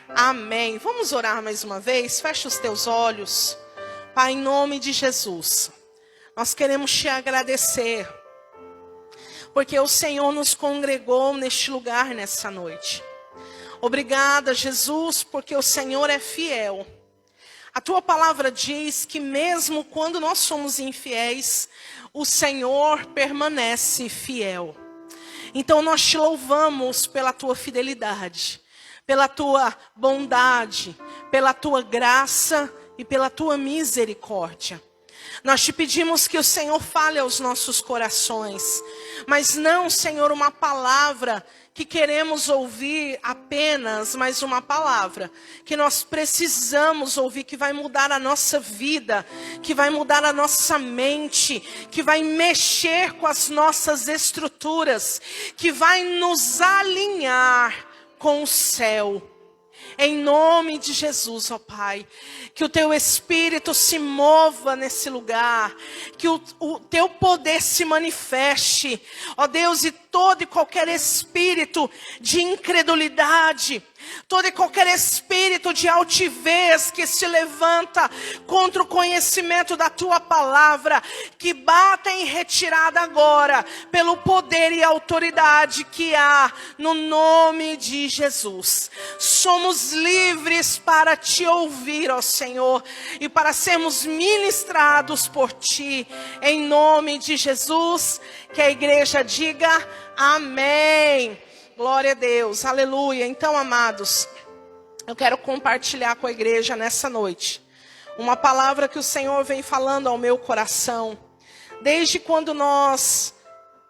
Amém. Vamos orar mais uma vez? Fecha os teus olhos. Pai, em nome de Jesus, nós queremos te agradecer, porque o Senhor nos congregou neste lugar nessa noite. Obrigada, Jesus, porque o Senhor é fiel. A tua palavra diz que mesmo quando nós somos infiéis, o Senhor permanece fiel. Então nós te louvamos pela tua fidelidade, pela tua bondade, pela tua graça e pela tua misericórdia. Nós te pedimos que o Senhor fale aos nossos corações, mas não, Senhor, uma palavra que queremos ouvir apenas, mas uma palavra que nós precisamos ouvir, que vai mudar a nossa vida, que vai mudar a nossa mente, que vai mexer com as nossas estruturas, que vai nos alinhar com o céu. Em nome de Jesus, ó Pai, que o teu Espírito se mova nesse lugar, que o teu poder se manifeste, ó Deus, e todo e qualquer espírito de incredulidade, todo e qualquer espírito de altivez que se levanta contra o conhecimento da tua palavra, que bata em retirada agora, pelo poder e autoridade que há no nome de Jesus. Somos livres para te ouvir, ó Senhor, e para sermos ministrados por ti, em nome de Jesus. Que a igreja diga amém. Glória a Deus, aleluia. Então, amados, eu quero compartilhar com a igreja nessa noite uma palavra que o Senhor vem falando ao meu coração. Desde quando nós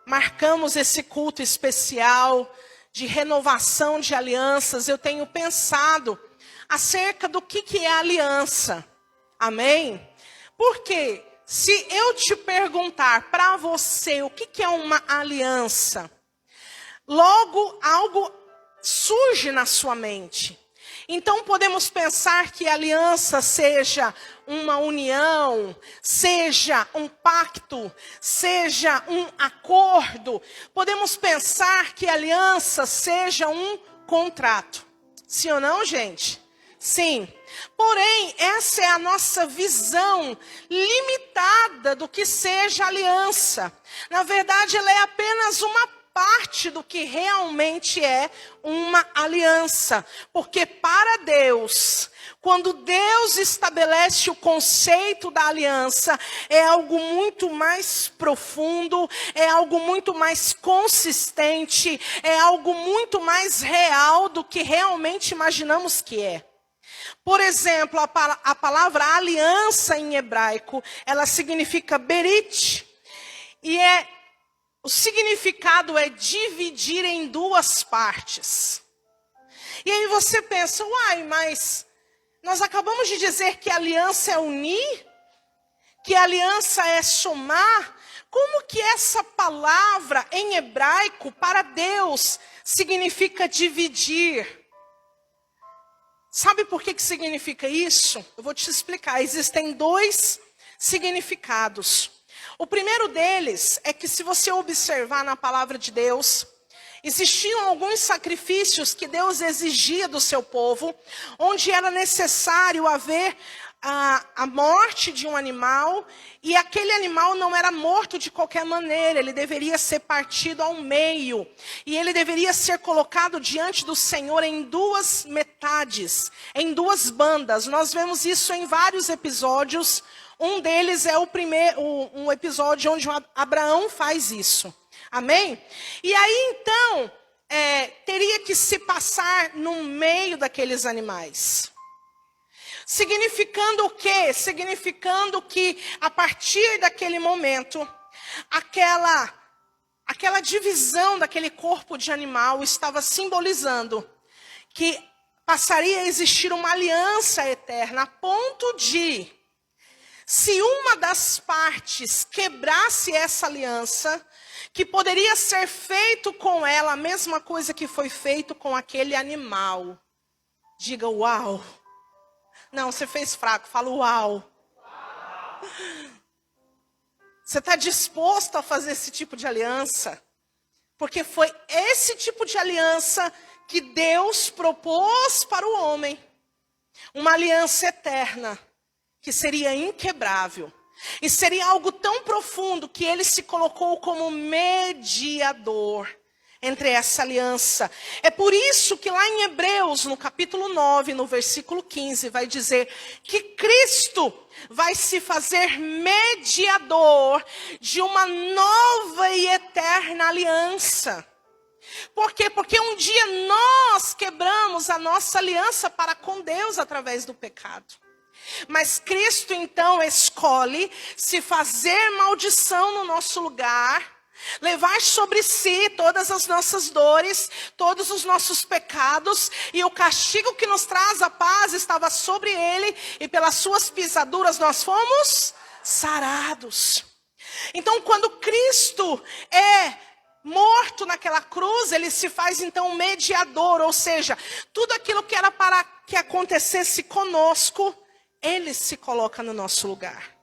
marcamos esse culto especial de renovação de alianças, eu tenho pensado acerca do que é aliança. Amém? Porque se eu te perguntar para você o que é uma aliança, logo algo surge na sua mente. Então podemos pensar que aliança seja uma união, seja um pacto, seja um acordo. Podemos pensar que aliança seja um contrato. Sim ou não, gente? Sim. Porém, essa é a nossa visão limitada do que seja aliança. Na verdade, ela é apenas uma parte do que realmente é uma aliança. Porque para Deus, quando Deus estabelece o conceito da aliança, é algo muito mais profundo, é algo muito mais consistente, é algo muito mais real do que realmente imaginamos que é. Por exemplo, a palavra aliança em hebraico, ela significa berit, e o significado é dividir em duas partes. E aí você pensa, uai, mas nós acabamos de dizer que aliança é unir, que aliança é somar. Como que essa palavra em hebraico para Deus significa dividir? Sabe por que significa isso? Eu vou te explicar. Existem dois significados. O primeiro deles é que, se você observar na palavra de Deus, existiam alguns sacrifícios que Deus exigia do seu povo, onde era necessário haver a morte de um animal, e aquele animal não era morto de qualquer maneira, ele deveria ser partido ao meio, e ele deveria ser colocado diante do Senhor em duas metades, em duas bandas. Nós vemos isso em vários episódios. Um deles é um episódio onde Abraão faz isso. Amém? E aí então, teria que se passar no meio daqueles animais. Significando o quê? Significando que a partir daquele momento, aquela divisão daquele corpo de animal estava simbolizando que passaria a existir uma aliança eterna, a ponto de, se uma das partes quebrasse essa aliança, que poderia ser feito com ela a mesma coisa que foi feito com aquele animal. Diga uau. Não, você fez fraco, fala uau. Você está disposto a fazer esse tipo de aliança? Porque foi esse tipo de aliança que Deus propôs para o homem. Uma aliança eterna, que seria inquebrável. E seria algo tão profundo que ele se colocou como mediador entre essa aliança. É por isso que lá em Hebreus, no capítulo 9, no versículo 15, vai dizer que Cristo vai se fazer mediador de uma nova e eterna aliança. Por quê? Porque um dia nós quebramos a nossa aliança para com Deus através do pecado. Mas Cristo então escolhe se fazer maldição no nosso lugar, levar sobre si todas as nossas dores, todos os nossos pecados, e o castigo que nos traz a paz estava sobre ele, e pelas suas pisaduras nós fomos sarados. Então, quando Cristo é morto naquela cruz, ele se faz então mediador, ou seja, tudo aquilo que era para que acontecesse conosco, ele se coloca no nosso lugar.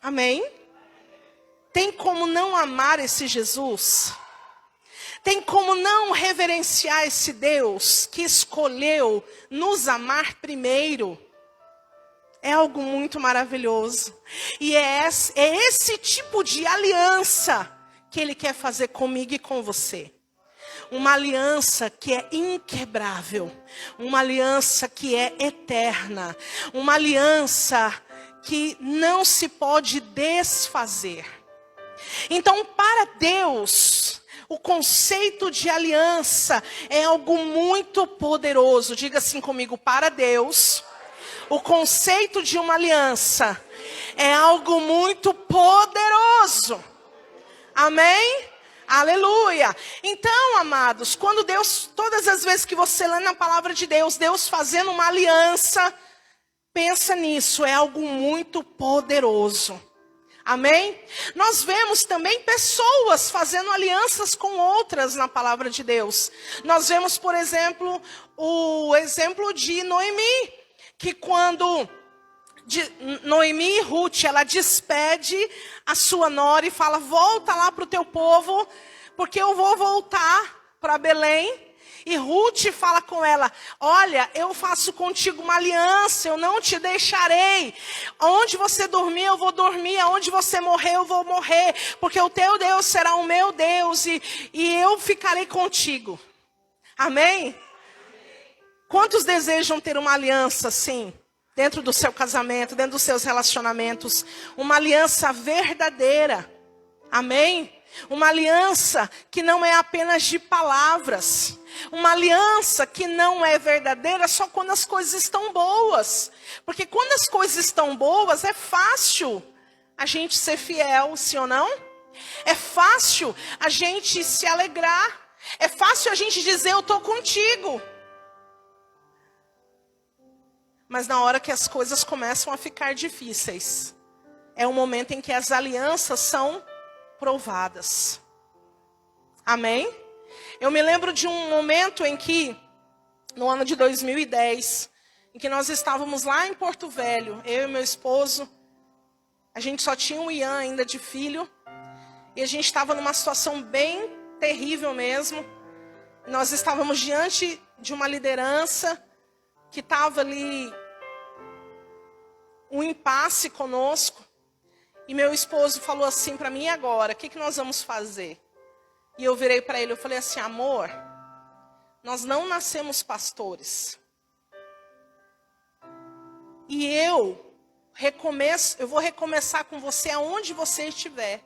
Amém? Tem como não amar esse Jesus? Tem como não reverenciar esse Deus que escolheu nos amar primeiro? É algo muito maravilhoso. E é esse tipo de aliança que ele quer fazer comigo e com você. Uma aliança que é inquebrável. Uma aliança que é eterna. Uma aliança que não se pode desfazer. Então, para Deus, o conceito de aliança é algo muito poderoso. Diga assim comigo, para Deus, o conceito de uma aliança é algo muito poderoso. Amém? Aleluia. Então, amados, quando Deus, todas as vezes que você lê na palavra de Deus, Deus fazendo uma aliança, pensa nisso, é algo muito poderoso. Amém? Nós vemos também pessoas fazendo alianças com outras na palavra de Deus. Nós vemos, por exemplo, o exemplo de Noemi, que quando Noemi e Ruth, ela despede a sua nora e fala, volta lá para o teu povo, porque eu vou voltar para Belém. E Ruth fala com ela, olha, eu faço contigo uma aliança, eu não te deixarei. Onde você dormir, eu vou dormir. Onde você morrer, eu vou morrer. Porque o teu Deus será o meu Deus e eu ficarei contigo. Amém? Quantos desejam ter uma aliança assim? Dentro do seu casamento, dentro dos seus relacionamentos. Uma aliança verdadeira. Amém? Uma aliança que não é apenas de palavras. Uma aliança que não é verdadeira só quando as coisas estão boas. Porque quando as coisas estão boas, é fácil a gente ser fiel, sim ou não? É fácil a gente se alegrar. É fácil a gente dizer, eu estou contigo. Mas na hora que as coisas começam a ficar difíceis, é o momento em que as alianças são provadas. Amém? Eu me lembro de um momento em que, no ano de 2010, em que nós estávamos lá em Porto Velho, eu e meu esposo, a gente só tinha o Ian ainda de filho, e a gente estava numa situação bem terrível mesmo. Nós estávamos diante de uma liderança que estava ali, um impasse conosco. E meu esposo falou assim para mim, e agora? O que nós vamos fazer? E eu virei para ele, eu falei assim, amor, nós não nascemos pastores. E eu vou recomeçar com você aonde você estiver.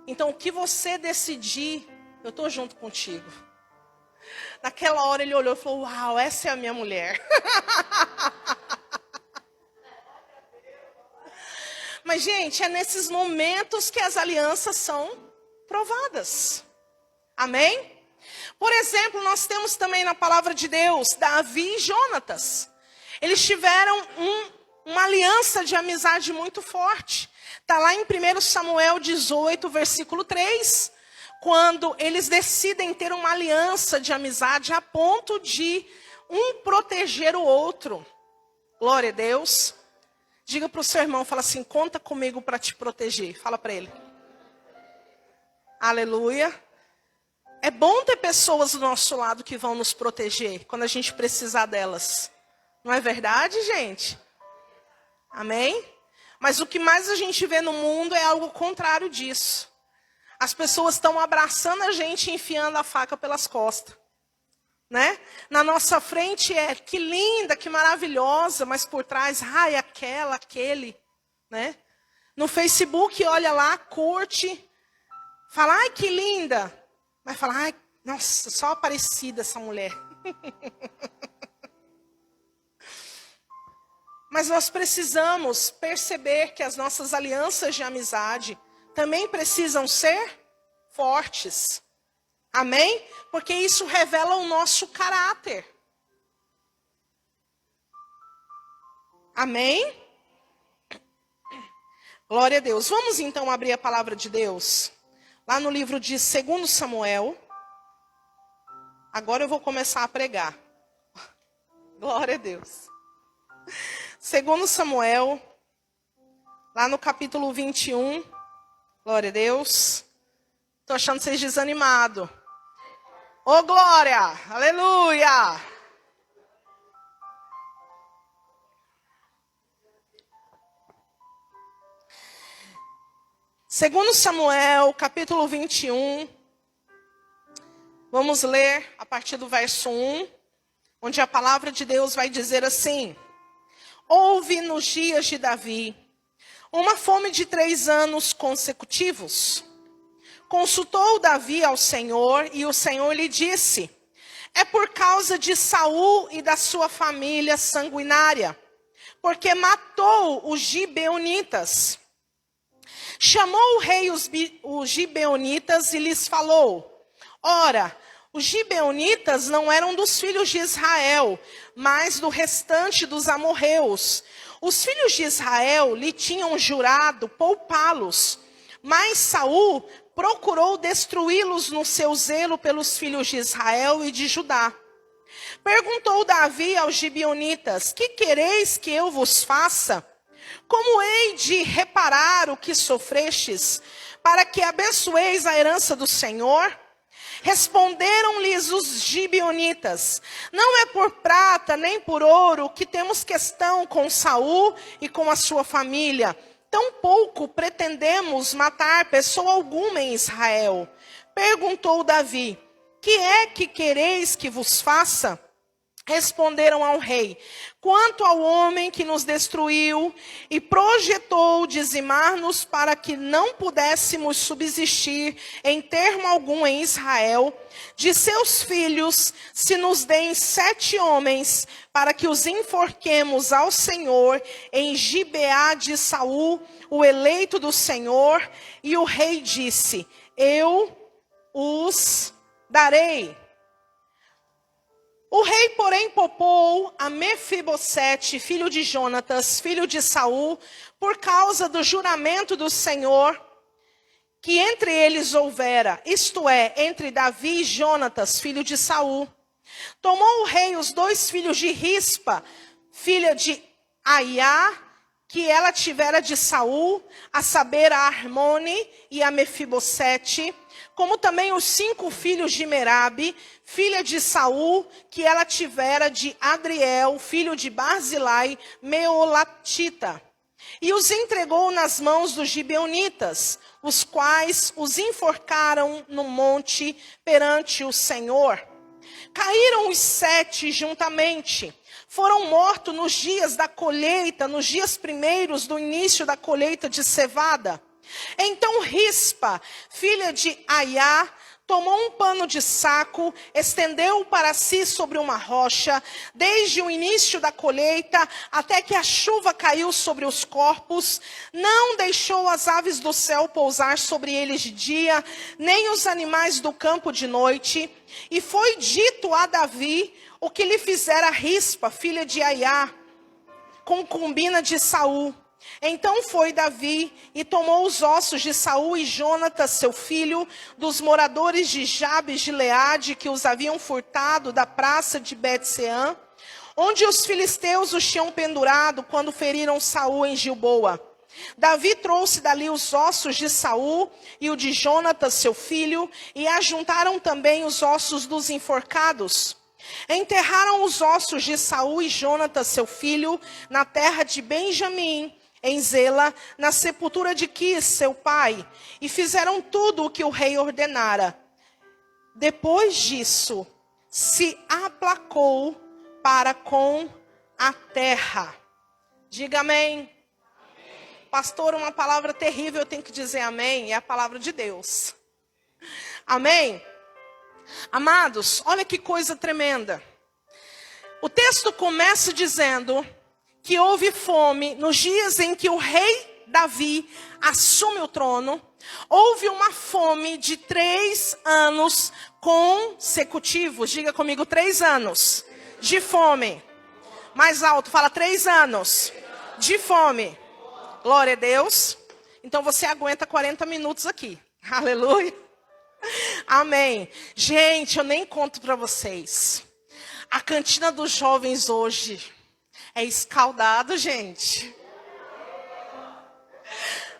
Então, o que você decidir, eu estou junto contigo. Naquela hora ele olhou e falou, uau, essa é a minha mulher. Mas, gente, é nesses momentos que as alianças são provadas. Amém? Por exemplo, nós temos também na palavra de Deus, Davi e Jonatas. Eles tiveram uma aliança de amizade muito forte. Está lá em 1 Samuel 18, versículo 3. Quando eles decidem ter uma aliança de amizade a ponto de um proteger o outro. Glória a Deus. Diga para o seu irmão, fala assim, conta comigo para te proteger. Fala para ele. Aleluia. É bom ter pessoas do nosso lado que vão nos proteger quando a gente precisar delas. Não é verdade, gente? Amém? Mas o que mais a gente vê no mundo é algo contrário disso. As pessoas estão abraçando a gente e enfiando a faca pelas costas. Né? Na nossa frente é que linda, que maravilhosa, mas por trás, ai, aquela, aquele. Né? No Facebook, olha lá, curte, fala, ai, que linda. Vai falar, ai, nossa, só parecida essa mulher. Mas nós precisamos perceber que as nossas alianças de amizade também precisam ser fortes. Amém? Porque isso revela o nosso caráter. Amém? Glória a Deus. Vamos então abrir a palavra de Deus. Lá no livro de 2 Samuel. Agora eu vou começar a pregar. Glória a Deus. 2 Samuel. Lá no capítulo 21. Glória a Deus. Estou achando vocês desanimados. Ô, glória! Aleluia! Segundo Samuel, capítulo 21. Vamos ler a partir do verso 1, onde a palavra de Deus vai dizer assim: Houve nos dias de Davi uma fome de 3 anos consecutivos. Consultou Davi ao Senhor e o Senhor lhe disse: É por causa de Saul e da sua família sanguinária, porque matou os gibeonitas. Chamou o rei os gibeonitas e lhes falou: Ora, os gibeonitas não eram dos filhos de Israel, mas do restante dos amorreus. Os filhos de Israel lhe tinham jurado poupá-los, mas Saul procurou destruí-los no seu zelo pelos filhos de Israel e de Judá. Perguntou Davi aos gibeonitas: Que quereis que eu vos faça? Como hei de reparar o que sofrestes, para que abençoeis a herança do Senhor? Responderam-lhes os gibeonitas: Não é por prata nem por ouro que temos questão com Saul e com a sua família. Tampouco pretendemos matar pessoa alguma em Israel. Perguntou Davi: Que é que quereis que vos faça? Responderam ao rei: Quanto ao homem que nos destruiu e projetou dizimar-nos para que não pudéssemos subsistir em termo algum em Israel, de seus filhos se nos deem 7 homens, para que os enforquemos ao Senhor em Gibeá de Saul, o eleito do Senhor. E o rei disse: Eu os darei. O rei, porém, poupou a Mefibosete, filho de Jonatas, filho de Saul, por causa do juramento do Senhor que entre eles houvera, isto é, entre Davi e Jonatas, filho de Saul. Tomou o rei os 2 filhos de Rispa, filha de Aiá, que ela tivera de Saul, a saber, a Armone e a Mefibosete, como também os 5 filhos de Merabe, filha de Saul, que ela tivera de Adriel, filho de Barzilai, Meolatita. E os entregou nas mãos dos gibeonitas, os quais os enforcaram no monte perante o Senhor. Caíram os 7 juntamente. Foram mortos nos dias da colheita, nos dias primeiros do início da colheita de cevada. Então Rispa, filha de Aiá, tomou um pano de saco, estendeu-o para si sobre uma rocha, desde o início da colheita até que a chuva caiu sobre os corpos. Não deixou as aves do céu pousar sobre eles de dia, nem os animais do campo de noite. E foi dito a Davi o que lhe fizera Rispa, filha de Aiá, concubina de Saul. Então foi Davi e tomou os ossos de Saul e Jonatas, seu filho, dos moradores de Jabes de Gileade, que os haviam furtado da praça de Bet-seã, onde os filisteus os tinham pendurado quando feriram Saul em Gilboa. Davi trouxe dali os ossos de Saul e o de Jonatas, seu filho, e ajuntaram também os ossos dos enforcados. Enterraram os ossos de Saul e Jonatas, seu filho, na terra de Benjamim, em Zela, na sepultura de Quis, seu pai, e fizeram tudo o que o rei ordenara. Depois disso, se aplacou para com a terra. Diga amém. Pastor, uma palavra terrível, eu tenho que dizer amém, é a palavra de Deus. Amém? Amados, olha que coisa tremenda. O texto começa dizendo que houve fome nos dias em que o rei Davi assume o trono. Houve uma fome de 3 anos consecutivos. Diga comigo, 3 anos de fome. Mais alto, fala 3 anos de fome. Glória a Deus. Então você aguenta 40 minutos aqui. Aleluia. Amém. Gente, eu nem conto para vocês. A cantina dos jovens hoje é escaldado, gente.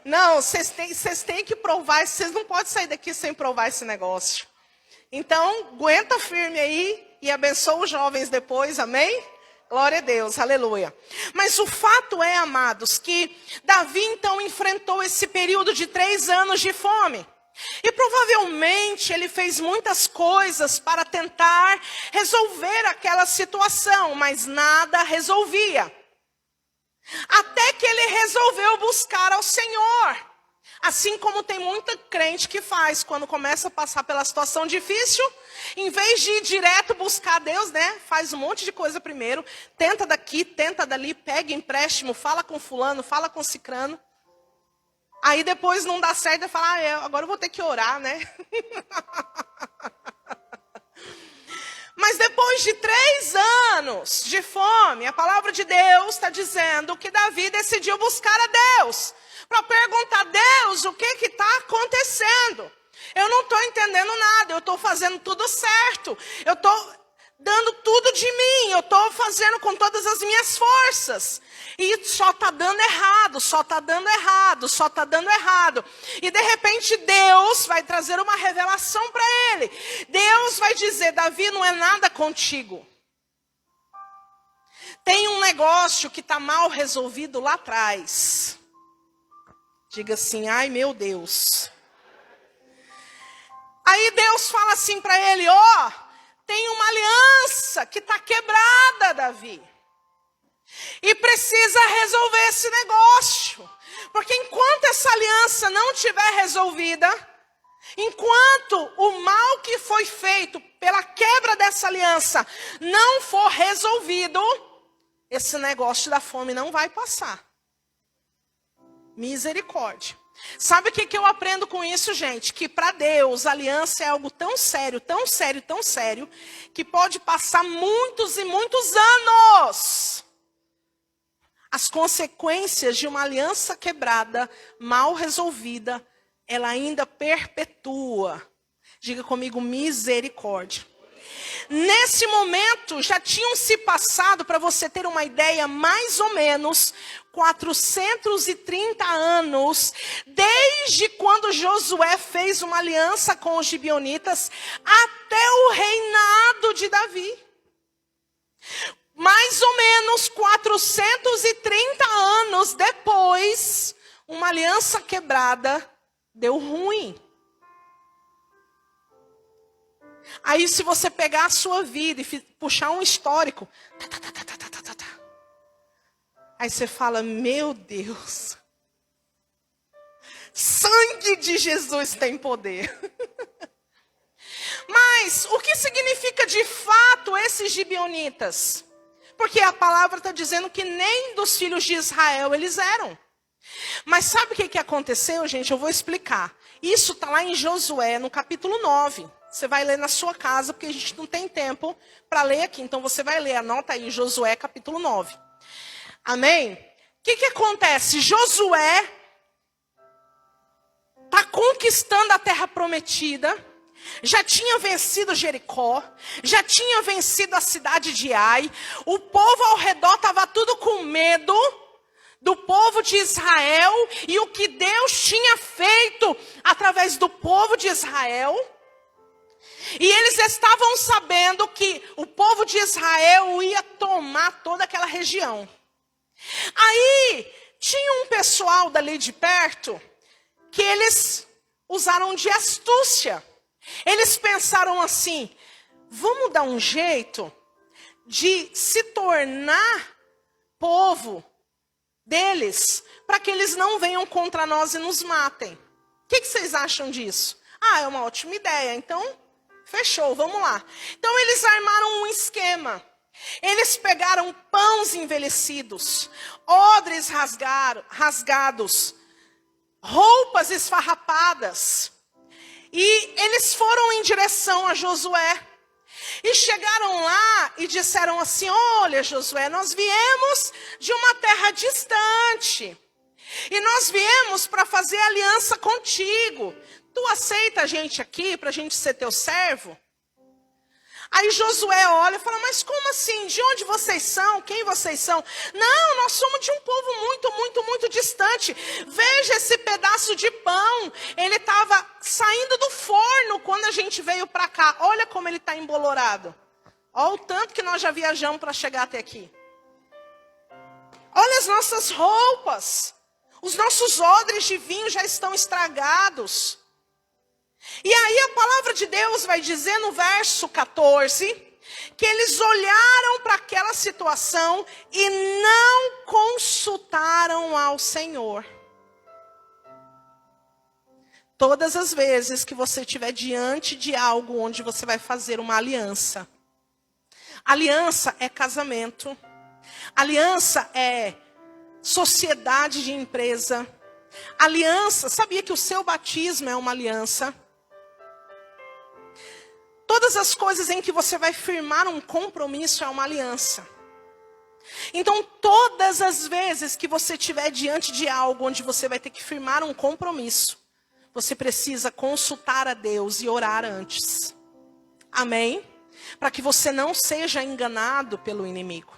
Não, vocês têm que provar. Vocês não podem sair daqui sem provar esse negócio. Então, aguenta firme aí e abençoa os jovens depois. Amém? Glória a Deus, aleluia. Mas o fato é, amados, que Davi então enfrentou esse período de 3 anos de fome. E provavelmente ele fez muitas coisas para tentar resolver aquela situação, mas nada resolvia. Até que ele resolveu buscar ao Senhor. Assim como tem muita crente que faz quando começa a passar pela situação difícil, em vez de ir direto buscar Deus, né? Faz um monte de coisa primeiro, tenta daqui, tenta dali, pega empréstimo, fala com fulano, fala com cicrano. Aí depois não dá certo e fala, agora eu vou ter que orar, né? Mas depois de 3 anos de fome, a palavra de Deus está dizendo que Davi decidiu buscar a Deus. Para perguntar, Deus, o que está acontecendo? Eu não estou entendendo nada, eu estou fazendo tudo certo. Eu estou dando tudo de mim, eu estou fazendo com todas as minhas forças. E só está dando errado, só está dando errado, só está dando errado. E de repente Deus vai trazer uma revelação para ele. Deus vai dizer, Davi, não é nada contigo. Tem um negócio que está mal resolvido lá atrás. Diga assim, ai meu Deus. Aí Deus fala assim para ele, tem uma aliança que está quebrada, Davi. E precisa resolver esse negócio. Porque enquanto essa aliança não estiver resolvida, enquanto o mal que foi feito pela quebra dessa aliança não for resolvido, esse negócio da fome não vai passar. Misericórdia. Sabe o que eu aprendo com isso, gente? Que para Deus a aliança é algo tão sério, tão sério, tão sério, que pode passar muitos e muitos anos. As consequências de uma aliança quebrada, mal resolvida, ela ainda perpetua. Diga comigo, misericórdia. Nesse momento, já tinham se passado, para você ter uma ideia, mais ou menos 430 anos, desde quando Josué fez uma aliança com os gibeonitas, até o reinado de Davi. Mais ou menos 430 anos depois, uma aliança quebrada deu ruim. Aí se você pegar a sua vida e puxar um histórico, aí você fala, meu Deus, sangue de Jesus tem poder. Mas o que significa de fato esses gibeonitas? Porque a palavra está dizendo que nem dos filhos de Israel eles eram. Mas sabe o que aconteceu, gente? Eu vou explicar. Isso está lá em Josué, no capítulo 9. Você vai ler na sua casa, porque a gente não tem tempo para ler aqui. Então você vai ler, anota aí, Josué, capítulo 9. Amém? O que acontece? Josué está conquistando a terra prometida. Já tinha vencido Jericó, já tinha vencido a cidade de Ai. O povo ao redor estava tudo com medo do povo de Israel e o que Deus tinha feito através do povo de Israel. E eles estavam sabendo que o povo de Israel ia tomar toda aquela região. Aí, tinha um pessoal dali de perto que eles usaram de astúcia. Eles pensaram assim: vamos dar um jeito de se tornar povo deles, para que eles não venham contra nós e nos matem. O que vocês acham disso? Ah, é uma ótima ideia, então fechou, vamos lá. Então eles armaram um esquema. Eles pegaram pães envelhecidos, odres rasgados, roupas esfarrapadas. E eles foram em direção a Josué. E chegaram lá e disseram assim: olha, Josué, nós viemos de uma terra distante. E nós viemos para fazer aliança contigo. Tu aceita a gente aqui para a gente ser teu servo? Aí Josué olha e fala: mas como assim? De onde vocês são? Quem vocês são? Não, nós somos de um povo muito distante. Veja esse pedaço de pão. Ele estava saindo do forno quando a gente veio para cá. Olha como ele está embolorado. Olha o tanto que nós já viajamos para chegar até aqui. Olha as nossas roupas. Os nossos odres de vinho já estão estragados. E aí a palavra de Deus vai dizer no verso 14, que eles olharam para aquela situação e não consultaram ao Senhor. Todas as vezes que você estiver diante de algo onde você vai fazer uma aliança. Aliança é casamento. Aliança é sociedade de empresa. Aliança, sabia que o seu batismo é uma aliança? Todas as coisas em que você vai firmar um compromisso é uma aliança. Então, todas as vezes que você estiver diante de algo onde você vai ter que firmar um compromisso, você precisa consultar a Deus e orar antes. Amém? Para que você não seja enganado pelo inimigo.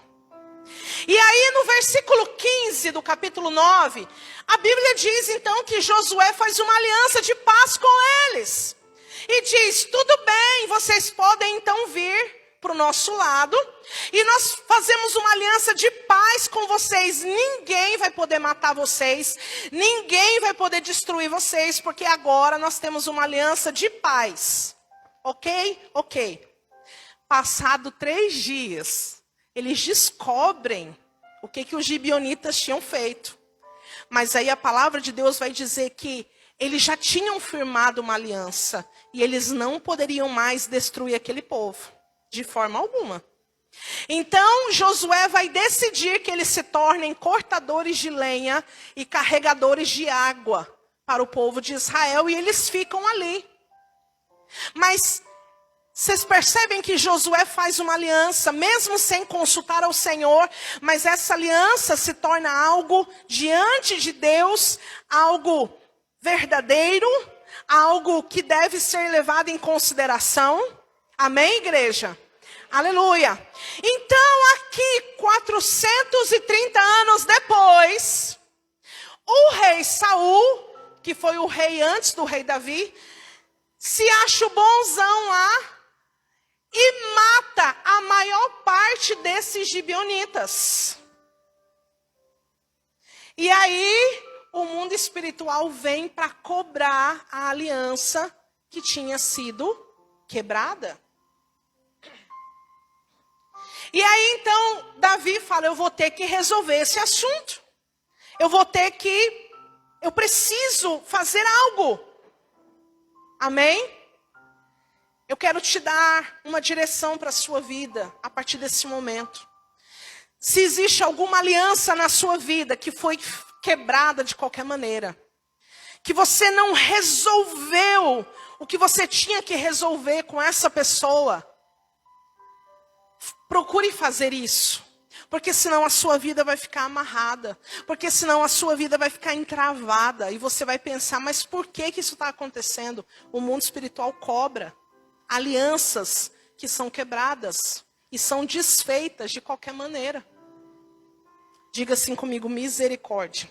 E aí no versículo 15 do capítulo 9, a Bíblia diz então que Josué faz uma aliança de paz com eles. E diz: tudo bem, vocês podem então vir para o nosso lado. E nós fazemos uma aliança de paz com vocês. Ninguém vai poder matar vocês. Ninguém vai poder destruir vocês. Porque agora nós temos uma aliança de paz. Ok? Ok. Passado 3 dias, eles descobrem o que os gibeonitas tinham feito. Mas aí a palavra de Deus vai dizer que eles já tinham firmado uma aliança. E eles não poderiam mais destruir aquele povo. De forma alguma. Então Josué vai decidir que eles se tornem cortadores de lenha e carregadores de água para o povo de Israel. E eles ficam ali. Mas vocês percebem que Josué faz uma aliança, mesmo sem consultar ao Senhor, mas essa aliança se torna algo diante de Deus, algo verdadeiro, algo que deve ser levado em consideração. Amém, igreja? Aleluia. Então, aqui, 430 anos depois, o rei Saul, que foi o rei antes do rei Davi, se acha o bonzão lá e mata a maior parte desses gibeonitas. E aí, o mundo espiritual vem para cobrar a aliança que tinha sido quebrada. E aí, então, Davi fala: eu vou ter que resolver esse assunto. Eu preciso fazer algo. Amém? Eu quero te dar uma direção para a sua vida a partir desse momento. Se existe alguma aliança na sua vida que foi quebrada de qualquer maneira, que você não resolveu o que você tinha que resolver com essa pessoa, procure fazer isso. Porque senão a sua vida vai ficar amarrada. Porque senão a sua vida vai ficar entravada. E você vai pensar: mas por que isso está acontecendo? O mundo espiritual cobra alianças que são quebradas e são desfeitas de qualquer maneira. Diga assim comigo, misericórdia.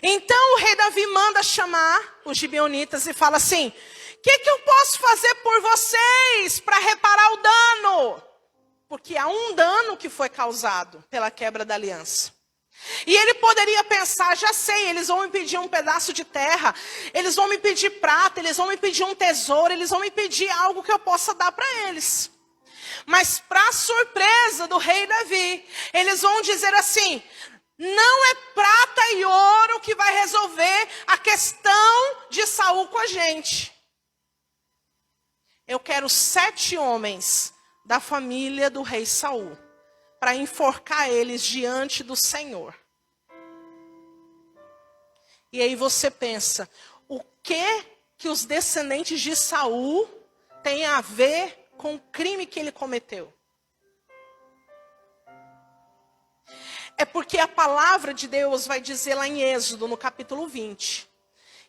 Então o rei Davi manda chamar os gibeonitas e fala assim: o que eu posso fazer por vocês para reparar o dano? Porque há um dano que foi causado pela quebra da aliança. E ele poderia pensar, já sei, eles vão me pedir um pedaço de terra, eles vão me pedir prata, eles vão me pedir um tesouro, eles vão me pedir algo que eu possa dar para eles. Mas para surpresa do rei Davi, eles vão dizer assim: não é prata e ouro que vai resolver a questão de Saul com a gente. Eu quero 7 homens da família do rei Saul, para enforcar eles diante do Senhor. E aí você pensa, o que os descendentes de Saul têm a ver com o crime que ele cometeu? É porque a palavra de Deus vai dizer lá em Êxodo, no capítulo 20,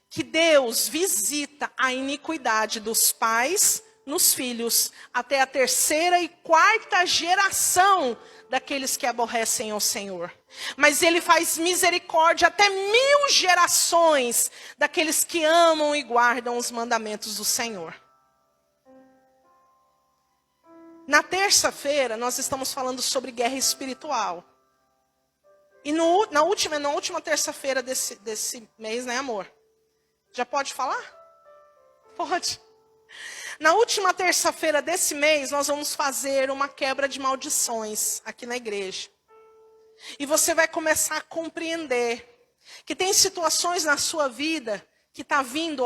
que Deus visita a iniquidade dos pais nos filhos, até a 3ª e 4ª geração daqueles que aborrecem ao Senhor. Mas ele faz misericórdia até 1000 gerações daqueles que amam e guardam os mandamentos do Senhor. Na terça-feira, nós estamos falando sobre guerra espiritual. E na última terça-feira desse mês, né, amor? Já pode falar? Pode. Na última terça-feira desse mês, nós vamos fazer uma quebra de maldições aqui na igreja. E você vai começar a compreender que tem situações na sua vida que está vindo,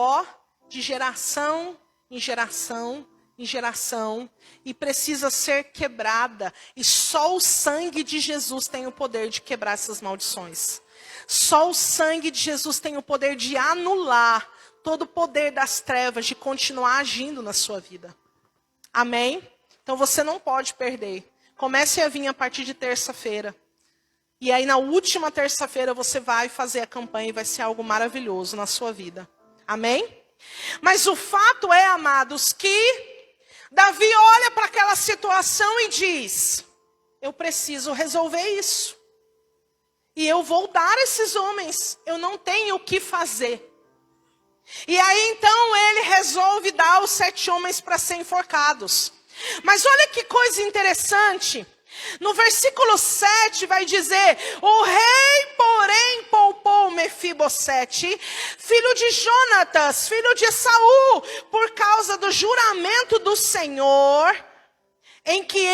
de geração em geração em geração, e precisa ser quebrada. E só o sangue de Jesus tem o poder de quebrar essas maldições. Só o sangue de Jesus tem o poder de anular todo o poder das trevas de continuar agindo na sua vida. Amém? Então você não pode perder. Comece a vir a partir de terça-feira. E aí na última terça-feira você vai fazer a campanha e vai ser algo maravilhoso na sua vida. Amém? Mas o fato é, amados, que Davi olha para aquela situação e diz: eu preciso resolver isso. E eu vou dar esses homens. Eu não tenho o que fazer. E aí então ele resolve dar os 7 homens para serem enforcados. Mas olha que coisa interessante. No versículo 7 vai dizer: o rei, porém, poupou Mefibosete, filho de Jonatas, filho de Saul, por causa do juramento do Senhor, em que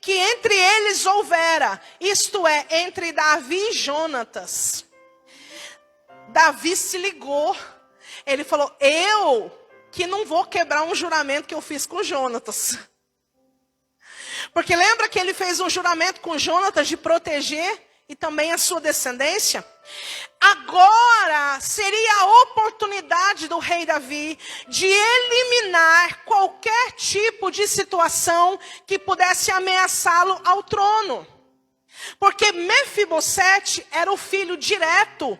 entre eles houvera, isto é, entre Davi e Jonatas. Davi se ligou. Ele falou: eu que não vou quebrar um juramento que eu fiz com Jonatas. Porque lembra que ele fez um juramento com Jonatas de proteger e também a sua descendência? Agora seria a oportunidade do rei Davi de eliminar qualquer tipo de situação que pudesse ameaçá-lo ao trono. Porque Mefibosete era o filho direto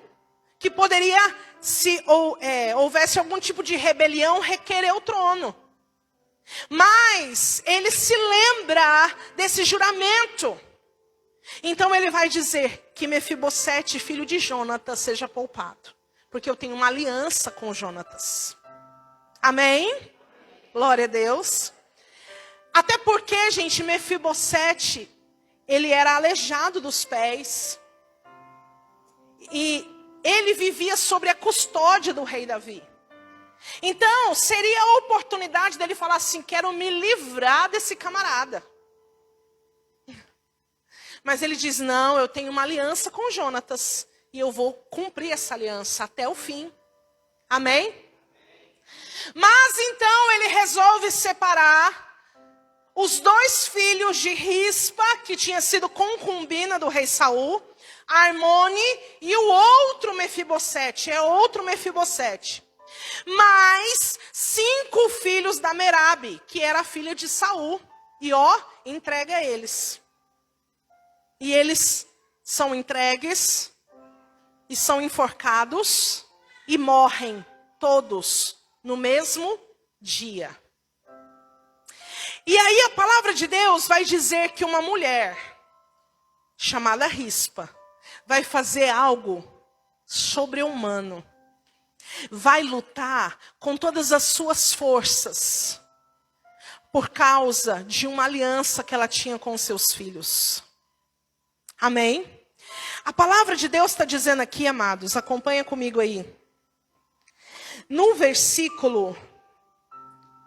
que poderia, se houvesse algum tipo de rebelião, requerer o trono. Mas ele se lembra desse juramento. Então ele vai dizer que Mefibosete, filho de Jonatas, seja poupado. Porque eu tenho uma aliança com Jonatas. Amém? Glória a Deus. Até porque, gente, Mefibosete, ele era aleijado dos pés. E ele vivia sobre a custódia do rei Davi. Então, seria a oportunidade dele falar assim: quero me livrar desse camarada. Mas ele diz: não, eu tenho uma aliança com Jonatas. E eu vou cumprir essa aliança até o fim. Amém? Mas então ele resolve separar os 2 filhos de Rispa, que tinha sido concubina do rei Saul, Armone, e o outro Mefibosete, outro Mefibosete. Mais 5 filhos da Merabe, que era a filha de Saul. E entrega a eles. E eles são entregues, e são enforcados, e morrem todos no mesmo dia. E aí a palavra de Deus vai dizer que uma mulher chamada Rispa, vai fazer algo sobre-humano. Vai lutar com todas as suas forças por causa de uma aliança que ela tinha com seus filhos. Amém? A palavra de Deus está dizendo aqui, amados, acompanha comigo aí. No versículo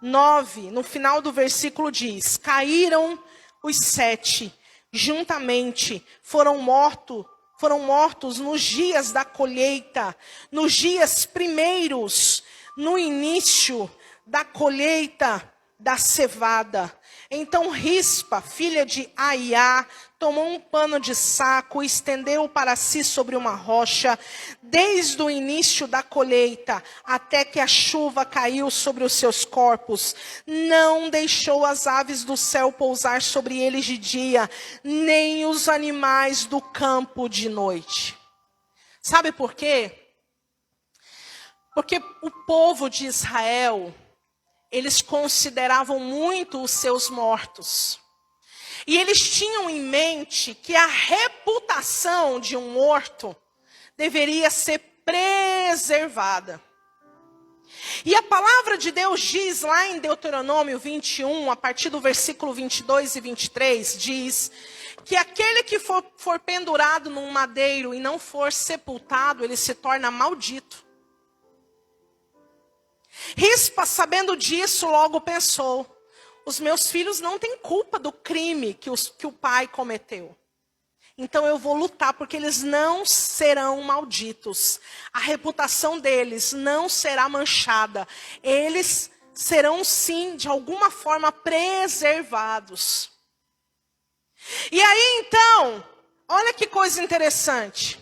9, no final do versículo diz: caíram os 7, juntamente foram mortos nos dias da colheita, nos dias primeiros, no início da colheita da cevada. Então Rispa, filha de Aiá, tomou um pano de saco e estendeu para si sobre uma rocha, desde o início da colheita até que a chuva caiu sobre os seus corpos. Não deixou as aves do céu pousar sobre eles de dia, nem os animais do campo de noite. Sabe por quê? Porque o povo de Israel, eles consideravam muito os seus mortos. E eles tinham em mente que a reputação de um morto deveria ser preservada. E a palavra de Deus diz lá em Deuteronômio 21, a partir do versículo 22 e 23, diz que aquele que for pendurado num madeiro e não for sepultado, ele se torna maldito. Rispa, sabendo disso, logo pensou: os meus filhos não têm culpa do crime que o pai cometeu. Então eu vou lutar, porque eles não serão malditos. A reputação deles não será manchada. Eles serão, sim, de alguma forma preservados. E aí, então, olha que coisa interessante.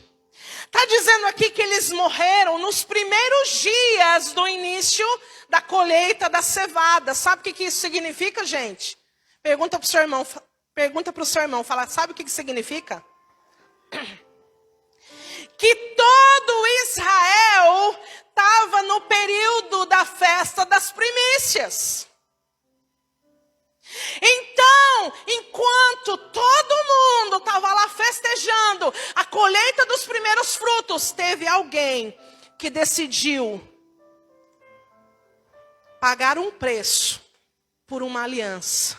Está dizendo aqui que eles morreram nos primeiros dias do início da colheita da cevada. Sabe o que isso significa, gente? Pergunta para o seu irmão, fala, sabe o que significa? Que todo Israel estava no período da festa das primícias. Então, enquanto todo mundo estava lá festejando a colheita dos primeiros frutos, teve alguém que decidiu pagar um preço por uma aliança.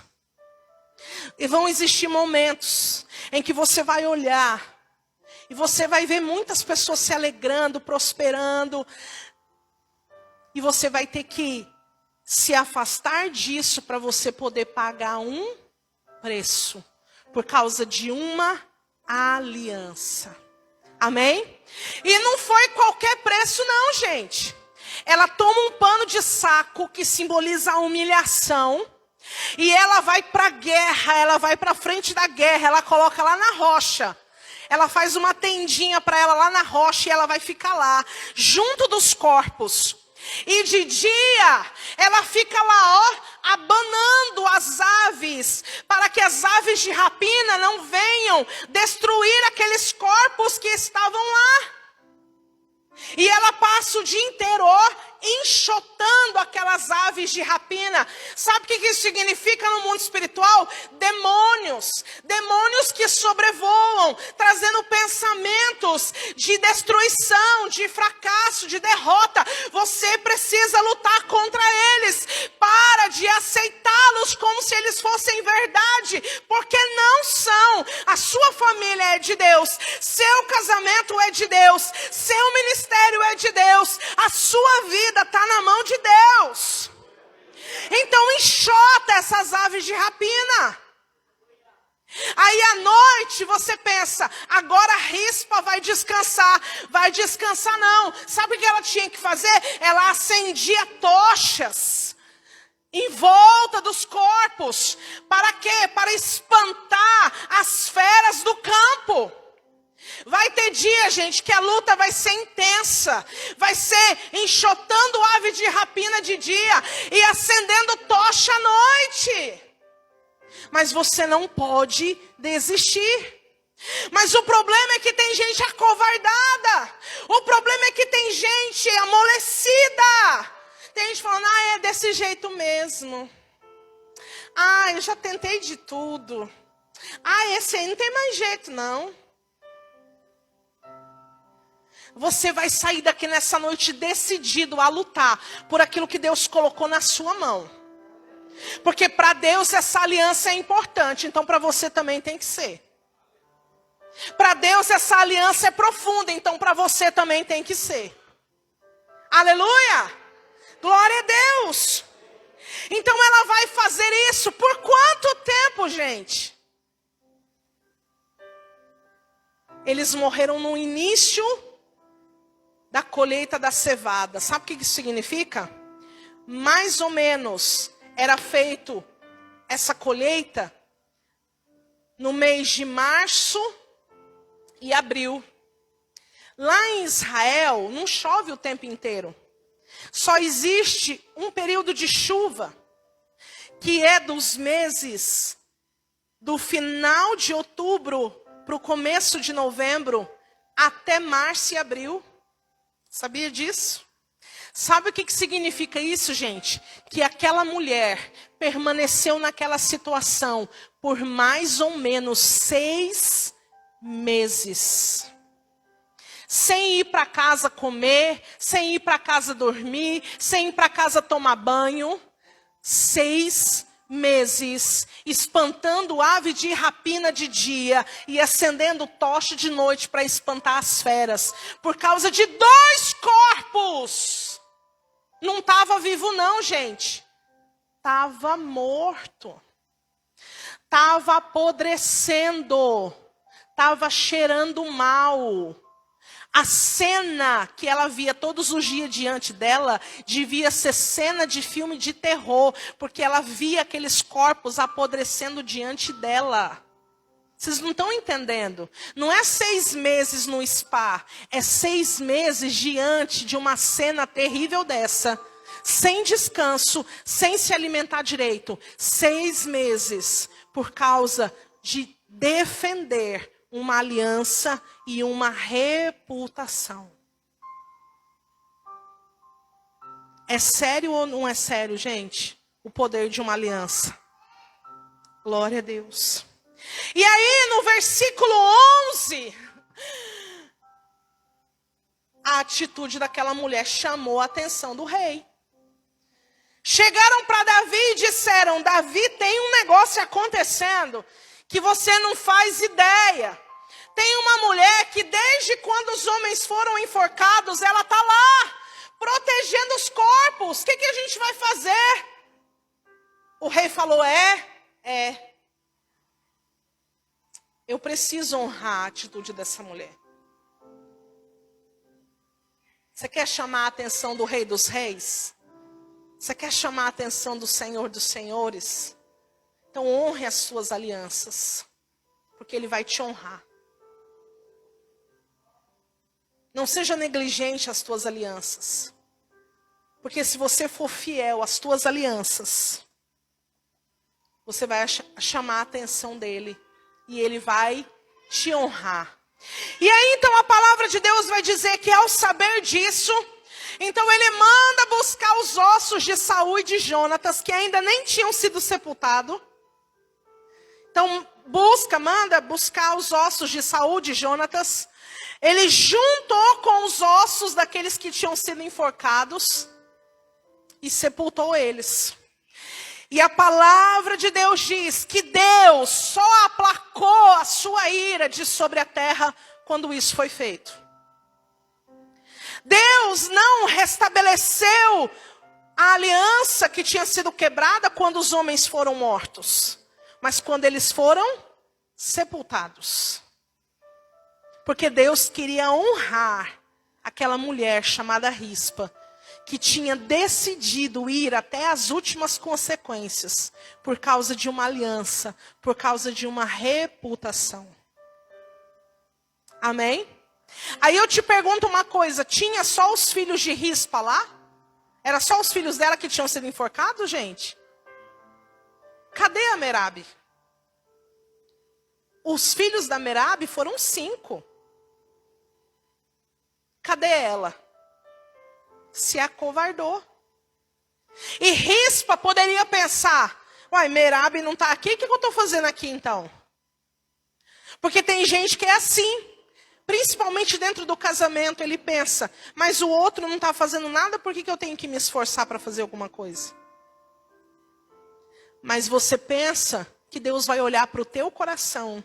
E vão existir momentos em que você vai olhar e você vai ver muitas pessoas se alegrando, prosperando, e você vai ter que se afastar disso para você poder pagar um preço por causa de uma aliança. Amém? E não foi qualquer preço não, gente. Ela toma um pano de saco que simboliza a humilhação e ela vai para a guerra, ela vai para frente da guerra, ela coloca lá na rocha. Ela faz uma tendinha para ela lá na rocha e ela vai ficar lá, junto dos corpos. E de dia, ela fica lá, abanando as aves, para que as aves de rapina não venham destruir aqueles corpos que estavam lá. E ela passa o dia inteiro, enxotando aquelas aves de rapina. Sabe o que isso significa no mundo espiritual? Demônios. Demônios que sobrevoam, trazendo pensamentos de destruição, de fracasso, de derrota. Você precisa lutar contra eles. Para de aceitá-los como se eles fossem verdade, porque não são. A sua família é de Deus, seu casamento é de Deus, seu ministério é de Deus, a sua vida está na mão de Deus. Então enxota essas aves de rapina. Aí à noite você pensa, agora a Rispa vai descansar. Vai descansar não. Sabe o que ela tinha que fazer? Ela acendia tochas em volta dos corpos. Para quê? Para espantar as feras do campo. Vai ter dia, gente, que a luta vai ser intensa. Vai ser enxotando ave de rapina de dia e acendendo tocha à noite. Mas você não pode desistir. Mas o problema é que tem gente acovardada. O problema é que tem gente amolecida. Tem gente falando, é desse jeito mesmo. Eu já tentei de tudo. Ah, esse aí não tem mais jeito, não. Você vai sair daqui nessa noite decidido a lutar por aquilo que Deus colocou na sua mão. Porque para Deus essa aliança é importante, então para você também tem que ser. Para Deus essa aliança é profunda, então para você também tem que ser. Aleluia! Glória a Deus! Então ela vai fazer isso por quanto tempo, gente? Eles morreram no início da colheita da cevada. Sabe o que isso significa? Mais ou menos era feito essa colheita no mês de março e abril. Lá em Israel não chove o tempo inteiro. Só existe um período de chuva, que é dos meses do final de outubro para o começo de novembro, até março e abril. Sabia disso? Sabe o que significa isso, gente? Que aquela mulher permaneceu naquela situação por mais ou menos 6 meses. Sem ir para casa comer, sem ir para casa dormir, sem ir para casa tomar banho. 6 meses, espantando ave de rapina de dia e acendendo tocha de noite para espantar as feras. Por causa de 2 corpos. Não estava vivo não, gente. Estava morto. Estava apodrecendo. Estava cheirando mal. A cena que ela via todos os dias diante dela devia ser cena de filme de terror, porque ela via aqueles corpos apodrecendo diante dela. Vocês não estão entendendo? Não é 6 meses no spa, é 6 meses diante de uma cena terrível dessa, sem descanso, sem se alimentar direito. 6 meses por causa de defender uma aliança e uma reputação. É sério ou não é sério, gente? O poder de uma aliança. Glória a Deus. E aí, no versículo 11, a atitude daquela mulher chamou a atenção do rei. Chegaram para Davi e disseram: Davi, tem um negócio acontecendo que você não faz ideia. Tem uma mulher que desde quando os homens foram enforcados, ela está lá, protegendo os corpos. O que a gente vai fazer? O rei falou: eu preciso honrar a atitude dessa mulher. Você quer chamar a atenção do Rei dos Reis? Você quer chamar a atenção do Senhor dos Senhores? Então honre as suas alianças, porque Ele vai te honrar. Não seja negligente às tuas alianças. Porque se você for fiel às tuas alianças, você vai chamar a atenção dEle. E Ele vai te honrar. E aí então a palavra de Deus vai dizer que ao saber disso, então Ele manda buscar os ossos de Saul e de Jonatas, que ainda nem tinham sido sepultados. Então manda buscar os ossos de Saul e de Jonatas. Ele juntou com os ossos daqueles que tinham sido enforcados e sepultou eles. E a palavra de Deus diz que Deus só aplacou a sua ira de sobre a terra quando isso foi feito. Deus não restabeleceu a aliança que tinha sido quebrada quando os homens foram mortos, mas quando eles foram sepultados. Porque Deus queria honrar aquela mulher chamada Rispa, que tinha decidido ir até as últimas consequências, por causa de uma aliança, por causa de uma reputação. Amém? Aí eu te pergunto uma coisa, tinha só os filhos de Rispa lá? Era só os filhos dela que tinham sido enforcados, gente? Cadê a Merabe? Os filhos da Merabe foram 5. Cadê ela? Se acovardou. E Rispa poderia pensar: uai, Merabe não está aqui, o que eu estou fazendo aqui então? Porque tem gente que é assim. Principalmente dentro do casamento, ele pensa, mas o outro não está fazendo nada, por que eu tenho que me esforçar para fazer alguma coisa? Mas você pensa que Deus vai olhar para o teu coração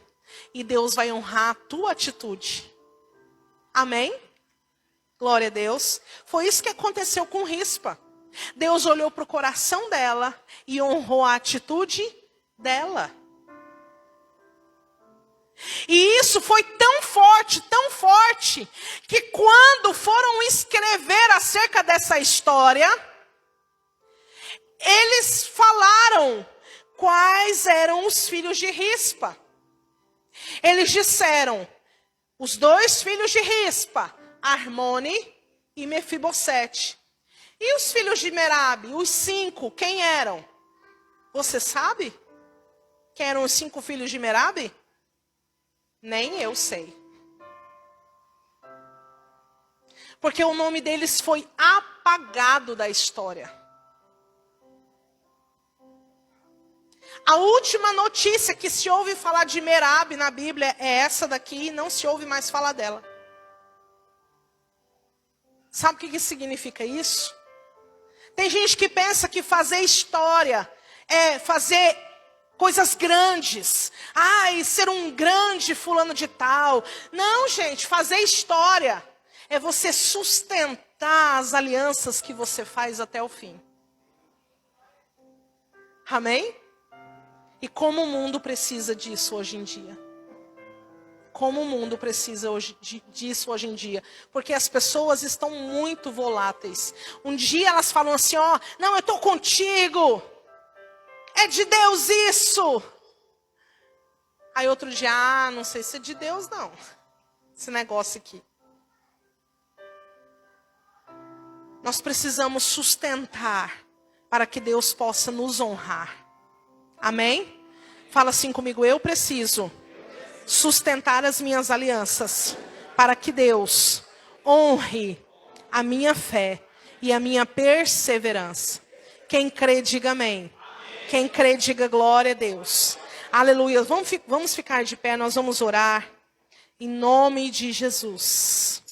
e Deus vai honrar a tua atitude. Amém? Glória a Deus. Foi isso que aconteceu com Rispa. Deus olhou para o coração dela e honrou a atitude dela. E isso foi tão forte, que quando foram escrever acerca dessa história, eles falaram quais eram os filhos de Rispa. Eles disseram, os 2 filhos de Rispa, Armone e Mefibosete. E os filhos de Merabe, os 5, quem eram? Você sabe? Quem eram os 5 filhos de Merabe? Nem eu sei. Porque o nome deles foi apagado da história. A última notícia que se ouve falar de Merabe na Bíblia é essa daqui, e não se ouve mais falar dela. Sabe o que significa isso? Tem gente que pensa que fazer história é fazer coisas grandes. E ser um grande fulano de tal. Não, gente, fazer história é você sustentar as alianças que você faz até o fim. Amém? E como o mundo precisa disso hoje em dia. Como o mundo precisa disso hoje em dia. Porque as pessoas estão muito voláteis. Um dia elas falam assim, não, eu estou contigo. É de Deus isso. Aí outro dia, não sei se é de Deus não. Esse negócio aqui. Nós precisamos sustentar para que Deus possa nos honrar. Amém? Fala assim comigo, eu preciso sustentar as minhas alianças para que Deus honre a minha fé e a minha perseverança. Quem crê, diga amém. Quem crê, diga glória a Deus. Aleluia. Vamos ficar de pé, nós vamos orar em nome de Jesus.